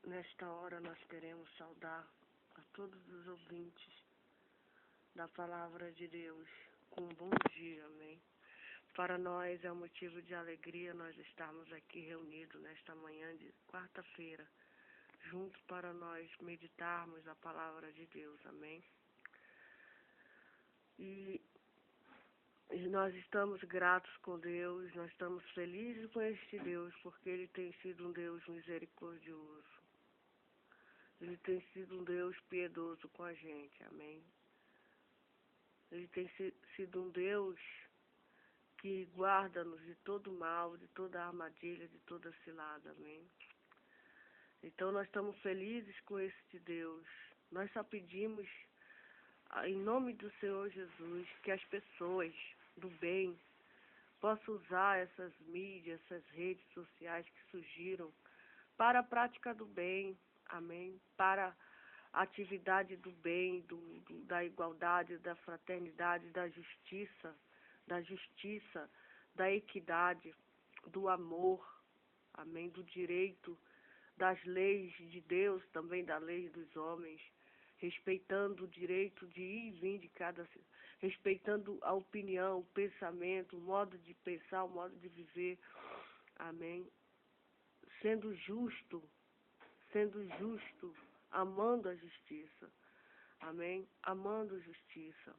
Nesta hora nós queremos saudar a todos os ouvintes da Palavra de Deus com um bom dia, amém? Para nós é um motivo de alegria nós estarmos aqui reunidos nesta manhã de quarta-feira, juntos para nós meditarmos a Palavra de Deus, amém? E nós estamos gratos com Deus, nós estamos felizes com este Deus, porque Ele tem sido um Deus misericordioso. Ele tem sido um Deus piedoso com a gente, amém? Ele tem sido um Deus que guarda-nos de todo mal, de toda armadilha, de toda cilada, amém? Então nós estamos felizes com este Deus. Nós só pedimos, em nome do Senhor Jesus, que as pessoas do bem possam usar essas mídias, essas redes sociais que surgiram para a prática do bem, amém? Para a atividade do bem, da igualdade, da fraternidade, da justiça, da equidade, do amor, amém? Do direito, das leis de Deus, também da lei dos homens, respeitando o direito de ir e vir de cada, respeitando a opinião, o pensamento, o modo de pensar, o modo de viver, amém? Sendo justo, amando a justiça, amém? Amando a justiça,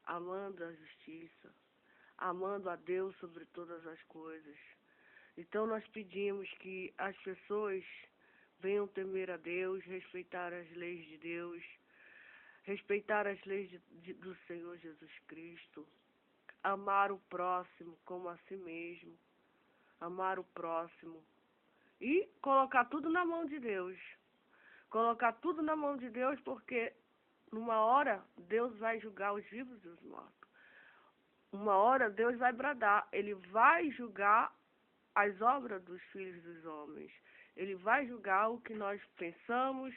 amando a Deus sobre todas as coisas. Então nós pedimos que as pessoas venham temer a Deus, respeitar as leis de Deus, respeitar as leis do Senhor Jesus Cristo, amar o próximo como a si mesmo, amar o próximo e colocar tudo na mão de Deus. Colocar tudo na mão de Deus, porque numa hora Deus vai julgar os vivos e os mortos. Uma hora Deus vai bradar, Ele vai julgar as obras dos filhos dos homens. Ele vai julgar o que nós pensamos,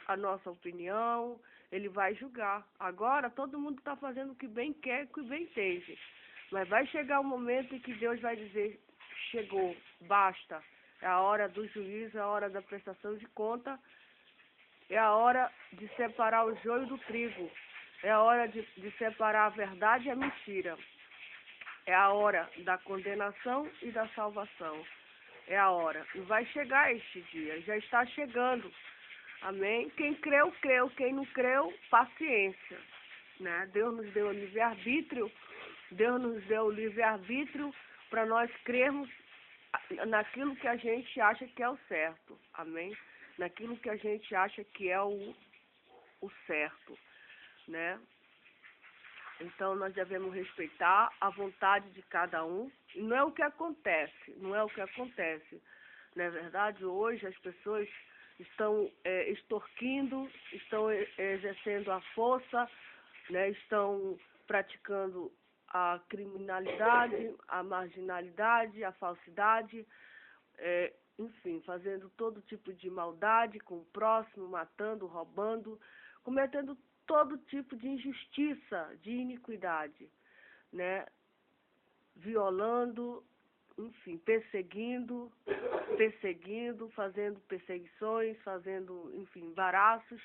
a nossa opinião, Ele vai julgar. Agora todo mundo está fazendo o que bem quer, o que bem entende. Mas vai chegar um momento em que Deus vai dizer, chegou, basta. É a hora do juízo, é a hora da prestação de conta, é a hora de separar o joio do trigo, é a hora de separar a verdade e a mentira. É a hora da condenação e da salvação. É a hora. E vai chegar este dia, já está chegando. Amém? Quem creu, creu. Quem não creu, paciência. Né? Deus nos deu o livre-arbítrio. Deus nos deu o livre-arbítrio para nós crermos naquilo que a gente acha que é o certo. Amém? Naquilo que a gente acha que é o certo. Né? Então nós devemos respeitar a vontade de cada um. E não é o que acontece. Não é é verdade? Hoje as pessoas estão extorquindo, estão exercendo a força, né? Estão praticando a criminalidade, a marginalidade, a falsidade, enfim, fazendo todo tipo de maldade com o próximo, matando, roubando, cometendo todo tipo de injustiça, de iniquidade, né? Violando, enfim, perseguindo, fazendo perseguições, fazendo, enfim, embaraços.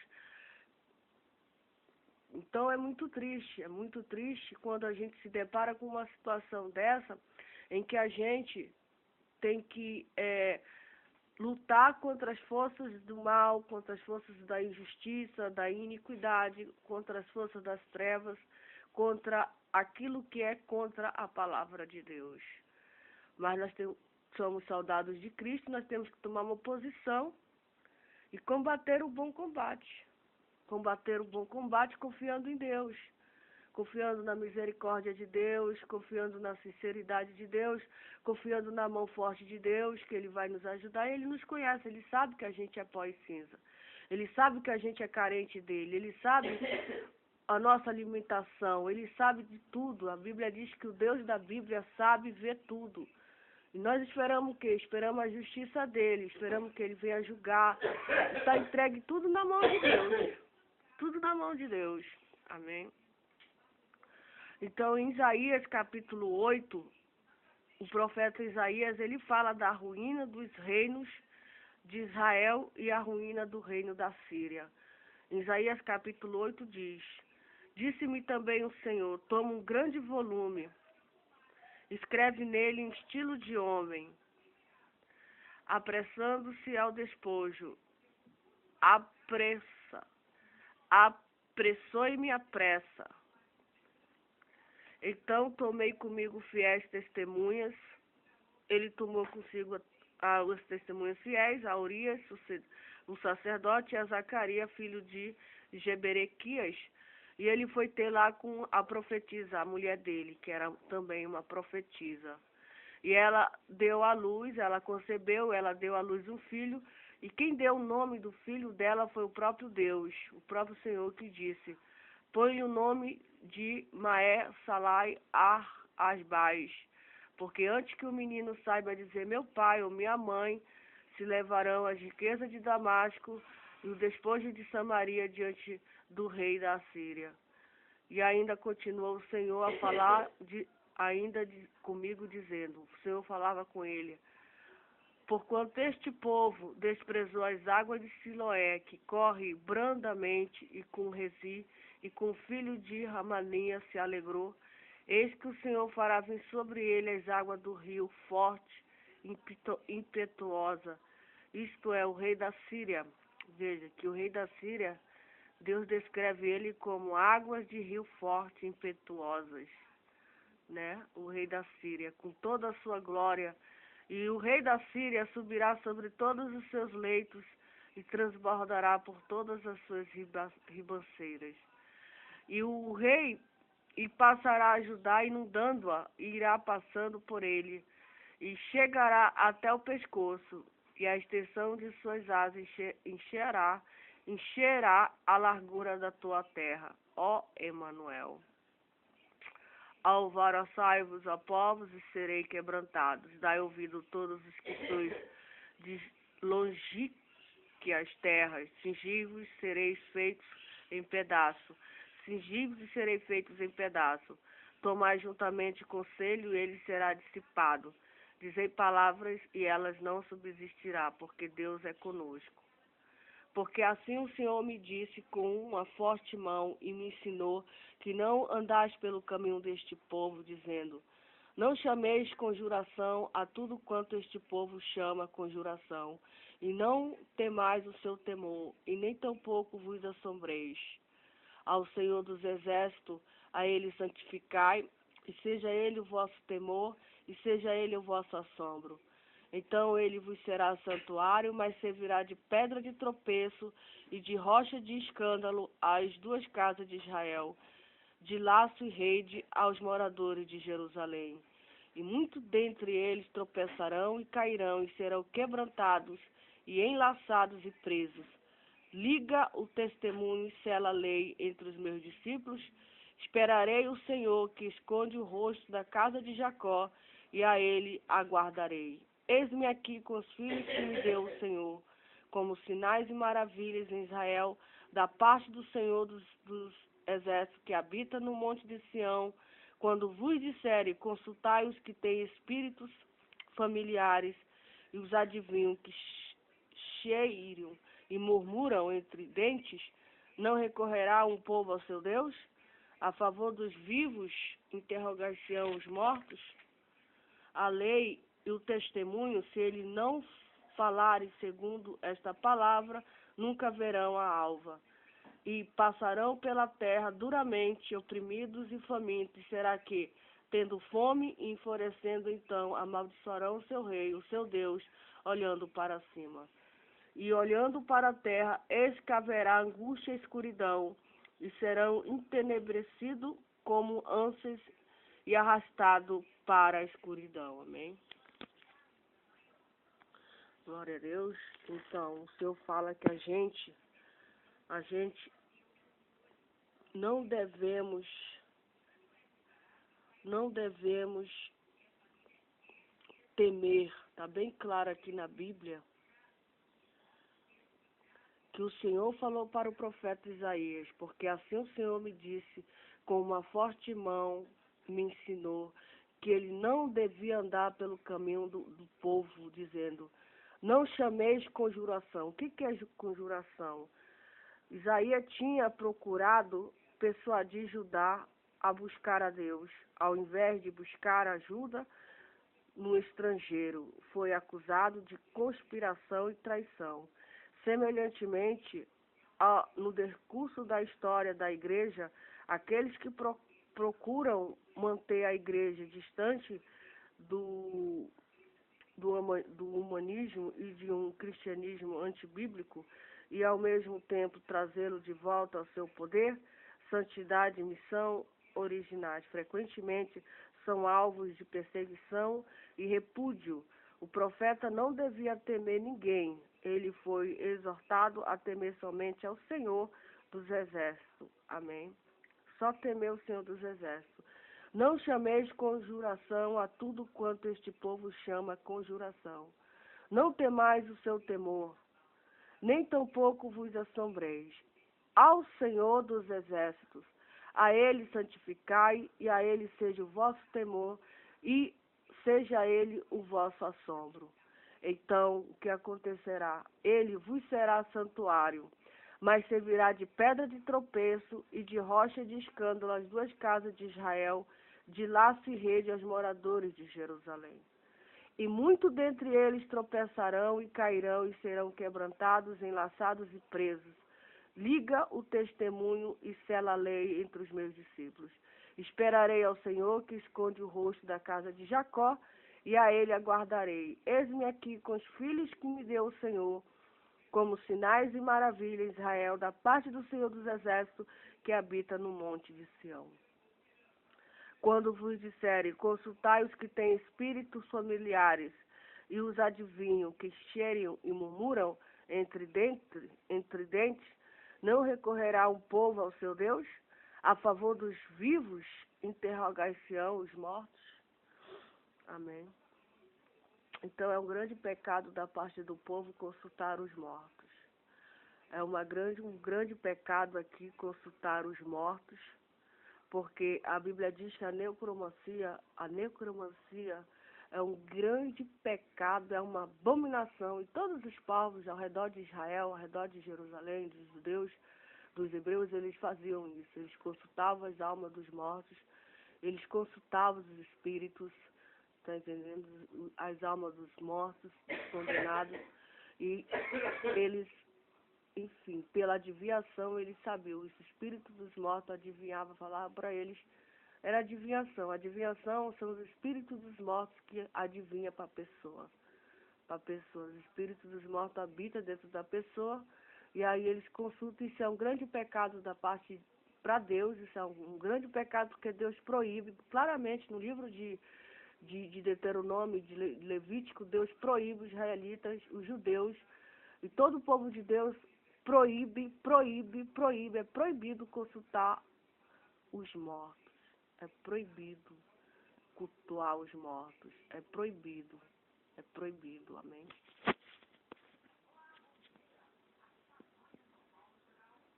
Então é muito triste quando a gente se depara com uma situação dessa, em que a gente tem que lutar contra as forças do mal, contra as forças da injustiça, da iniquidade, contra as forças das trevas, contra aquilo que é contra a palavra de Deus. Mas nós somos soldados de Cristo, nós temos que tomar uma posição e combater o bom combate. Combater o bom combate confiando em Deus, confiando na misericórdia de Deus, confiando na sinceridade de Deus, confiando na mão forte de Deus, que Ele vai nos ajudar. Ele nos conhece, Ele sabe que a gente é pó e cinza. Ele sabe que a gente é carente dEle, Ele sabe a nossa alimentação, Ele sabe de tudo. A Bíblia diz que o Deus da Bíblia sabe ver tudo. E nós esperamos o quê? Esperamos a justiça dEle, esperamos que Ele venha julgar. Está entregue tudo na mão de Deus. Tudo na mão de Deus. Amém? Então, em Isaías capítulo 8, o profeta Isaías, ele fala da ruína dos reinos de Israel e a ruína do reino da Síria. Em Isaías capítulo 8 diz: Disse-me também o Senhor, toma um grande volume, escreve nele em estilo de homem, apressando-se ao despojo, apressou-me a pressa. Então tomei comigo fiéis testemunhas, ele tomou consigo as testemunhas fiéis, a Urias, o sacerdote, e a Zacarias, filho de Jeberequias, e ele foi ter lá com a profetisa, a mulher dele, que era também uma profetisa. E ela deu à luz, ela concebeu, ela deu à luz um filho, e quem deu o nome do filho dela foi o próprio Deus, o próprio Senhor que disse: põe o nome de Maé Salai Asbais, porque antes que o menino saiba dizer meu pai ou minha mãe, se levarão as riquezas de Damasco e o despojo de Samaria diante do rei da Síria. E ainda continuou o Senhor a falar comigo, dizendo, o Senhor falava com ele: porquanto este povo desprezou as águas de Siloé, que corre brandamente, e com Rezi, e com o filho de Ramaninha se alegrou, eis que o Senhor fará vir sobre ele as águas do rio, forte, impetuosa. Isto é, o rei da Síria. Veja que o rei da Síria, Deus descreve ele como águas de rio forte, impetuosas, né? O rei da Síria, com toda a sua glória. E o rei da Síria subirá sobre todos os seus leitos e transbordará por todas as suas ribanceiras. E o rei passará a Judá, inundando-a, e irá passando por ele, e chegará até o pescoço, e a extensão de suas asas encherá a largura da tua terra, ó Emanuel. Alvoroçai-vos, ó povos, e serei quebrantados. Dai ouvido todos os que sois de longínquas terras. Cingi-vos, sereis feitos em pedaço. Cingi-vos e serei feitos em pedaço. Tomai juntamente conselho, e ele será dissipado. Dizei palavras, e elas não subsistirá, porque Deus é conosco. Porque assim o Senhor me disse com uma forte mão e me ensinou que não andais pelo caminho deste povo, dizendo: não chameis conjuração a tudo quanto este povo chama conjuração, e não temais o seu temor, e nem tampouco vos assombreis. Ao Senhor dos Exércitos, a ele santificai, e seja ele o vosso temor, e seja ele o vosso assombro. Então ele vos será santuário, mas servirá de pedra de tropeço e de rocha de escândalo às duas casas de Israel, de laço e rede aos moradores de Jerusalém. E muitos dentre eles tropeçarão e cairão, e serão quebrantados, e enlaçados e presos. Liga o testemunho e sela a lei entre os meus discípulos. Esperarei o Senhor, que esconde o rosto da casa de Jacó, e a ele aguardarei. Eis-me aqui com os filhos que me deu o Senhor, como sinais e maravilhas em Israel, da parte do Senhor dos exércitos, que habita no monte de Sião. Quando vos disserem, consultai os que têm espíritos familiares, e os adivinhos que cheiram e murmuram entre dentes, não recorrerá um povo ao seu Deus? A favor dos vivos, interrogar-se-ão os mortos? A lei e o testemunho, se ele não falarem segundo esta palavra, nunca verão a alva. E passarão pela terra duramente, oprimidos e famintos. Será que, tendo fome e enfurecendo, então amaldiçoarão o seu rei, o seu Deus, olhando para cima. E olhando para a terra, eis que haverá angústia e escuridão, e serão entenebrecidos como ânsias e arrastados para a escuridão. Amém? Glória a Deus. Então, o Senhor fala que a gente não devemos temer. Está bem claro aqui na Bíblia que o Senhor falou para o profeta Isaías, porque assim o Senhor me disse, com uma forte mão me ensinou, que ele não devia andar pelo caminho do povo, dizendo, não chameis conjuração. O que é conjuração? Isaías tinha procurado persuadir Judá a buscar a Deus, ao invés de buscar ajuda no estrangeiro. Foi acusado de conspiração e traição. Semelhantemente, no decurso da história da igreja, aqueles que procuram manter a igreja distante do humanismo e de um cristianismo antibíblico e, ao mesmo tempo, trazê-lo de volta ao seu poder, santidade e missão originais, frequentemente são alvos de perseguição e repúdio. O profeta não devia temer ninguém. Ele foi exortado a temer somente ao Senhor dos Exércitos. Amém? Só temer o Senhor dos Exércitos. Não chameis conjuração a tudo quanto este povo chama conjuração. Não temais o seu temor, nem tampouco vos assombreis. Ao Senhor dos Exércitos, a Ele santificai, e a Ele seja o vosso temor, e seja Ele o vosso assombro. Então, o que acontecerá? Ele vos será santuário, mas servirá de pedra de tropeço e de rocha de escândalo às duas casas de Israel, de laço e rede aos moradores de Jerusalém. E muito dentre eles tropeçarão e cairão e serão quebrantados, enlaçados e presos. Liga o testemunho e sela a lei entre os meus discípulos. Esperarei ao Senhor, que esconde o rosto da casa de Jacó, e a ele aguardarei. Eis-me aqui com os filhos que me deu o Senhor, como sinais e maravilhas, Israel, da parte do Senhor dos Exércitos, que habita no monte de Sião. Quando vos disserem, consultai os que têm espíritos familiares, e os adivinham, que cheirem e murmuram entre dentes, não recorrerá um povo ao seu Deus? A favor dos vivos, interrogar-se-ão os mortos? Amém. Então é um grande pecado da parte do povo consultar os mortos. É um grande pecado aqui consultar os mortos, porque a Bíblia diz que a necromancia é um grande pecado, é uma abominação. E todos os povos ao redor de Israel, ao redor de Jerusalém, dos judeus, dos hebreus, eles faziam isso. Eles consultavam as almas dos mortos, eles consultavam os espíritos, tá entendendo? As almas dos mortos, dos condenados. E eles, enfim, pela adivinhação, eles sabiam. Os espíritos dos mortos adivinhavam, falavam para eles. Era adivinhação. Adivinhação são os espíritos dos mortos que adivinham para a pessoa. Para a pessoa. Os espíritos dos mortos habitam dentro da pessoa. E aí eles consultam. Isso é um grande pecado da parte para Deus. Isso é um grande pecado porque Deus proíbe. Claramente no livro de Deuteronômio, de Levítico, Deus proíbe os israelitas, os judeus e todo o povo de Deus proíbe. É proibido consultar os mortos. É proibido cultuar os mortos. É proibido. Amém?